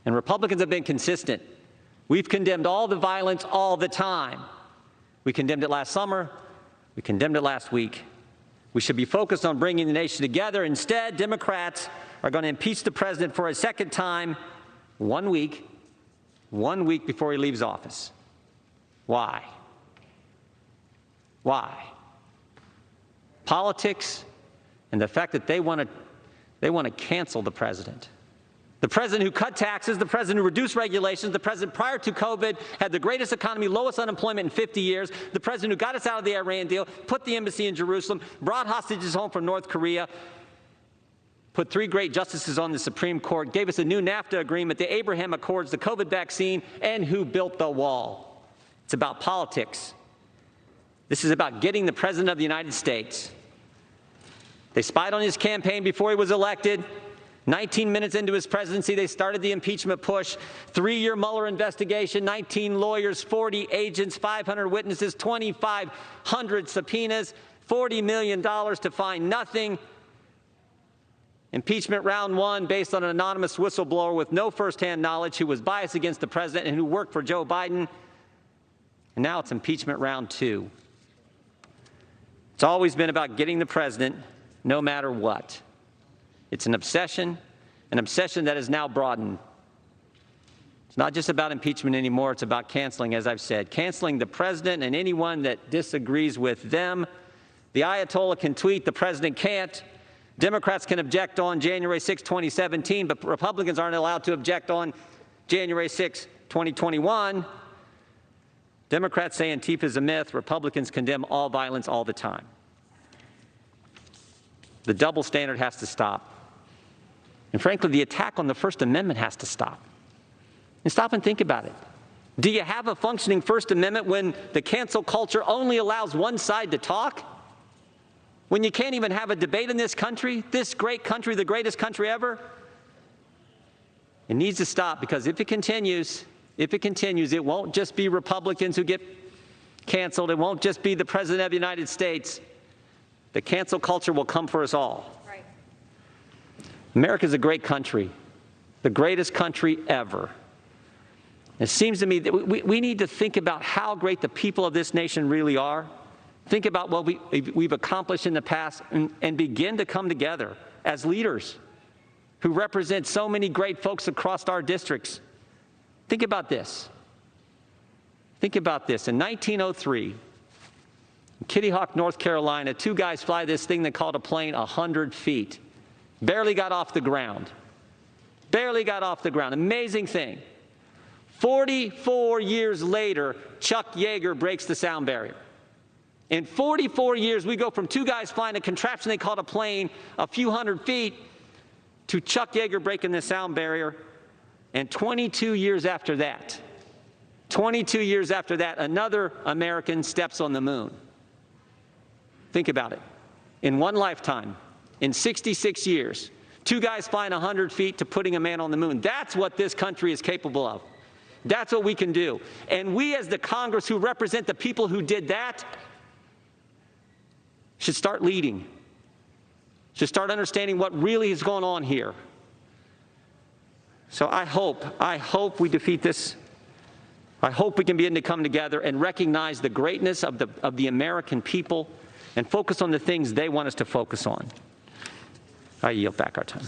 And Republicans have been consistent. We've condemned all the violence all the time. We condemned it last summer. We condemned it last week. We should be focused on bringing the nation together. Instead, Democrats are going to impeach the president for a second time 1 week before he leaves office. Why? Why? Politics and the fact that they want to cancel the president. The president who cut taxes, the president who reduced regulations, the president prior to COVID had the greatest economy, lowest unemployment in 50 years, the president who got us out of the Iran deal, put the embassy in Jerusalem, brought hostages home from North Korea, put 3 great justices on the Supreme Court, gave us a new NAFTA agreement, the Abraham Accords, the COVID vaccine, and who built the wall. It's about politics. This is about getting the President of the United States. They spied on his campaign before he was elected. 19 minutes into his presidency, they started the impeachment push. 3-year Mueller investigation, 19 lawyers, 40 agents, 500 witnesses, 2,500 subpoenas, $40 million to find nothing. Impeachment round 1 based on an anonymous whistleblower with no firsthand knowledge who was biased against the president and who worked for Joe Biden. And now it's impeachment round 2. It's always been about getting the president no matter what. It's an obsession that is now broadened. It's not just about impeachment anymore, it's about canceling, as I've said. Canceling the president and anyone that disagrees with them. The Ayatollah can tweet, the president can't. Democrats can object on January 6, 2017, but Republicans aren't allowed to object on January 6, 2021. Democrats say Antifa is a myth. Republicans condemn all violence all the time. The double standard has to stop. And frankly, the attack on the First Amendment has to stop. And stop and think about it. Do you have a functioning First Amendment when the cancel culture only allows one side to talk? When you can't even have a debate in this country, this great country, the greatest country ever? It needs to stop, because if it continues, it won't just be Republicans who get canceled. It won't just be the President of the United States. The cancel culture will come for us all. Right. America's a great country, the greatest country ever. It seems to me that we need to think about how great the people of this nation really are. Think about what we've accomplished in the past and begin to come together as leaders who represent so many great folks across our districts. Think about this. Think about this. In 1903, in Kitty Hawk, North Carolina, 2 guys fly this thing they called a plane 100 feet. Barely got off the ground. Barely got off the ground. Amazing thing. 44 years later, Chuck Yeager breaks the sound barrier. In 44 years, we go from 2 guys flying a contraption they called a plane a few hundred feet to Chuck Yeager breaking the sound barrier. And 22 years after that, another American steps on the moon. Think about it. In one lifetime, in 66 years, 2 guys flying 100 feet to putting a man on the moon. That's what this country is capable of. That's what we can do. And we, as the Congress who represent the people who did that, should start leading, should start understanding what really is going on here. So I hope we defeat this. I hope we can begin to come together and recognize the greatness of the American people and focus on the things they want us to focus on. I yield back our time.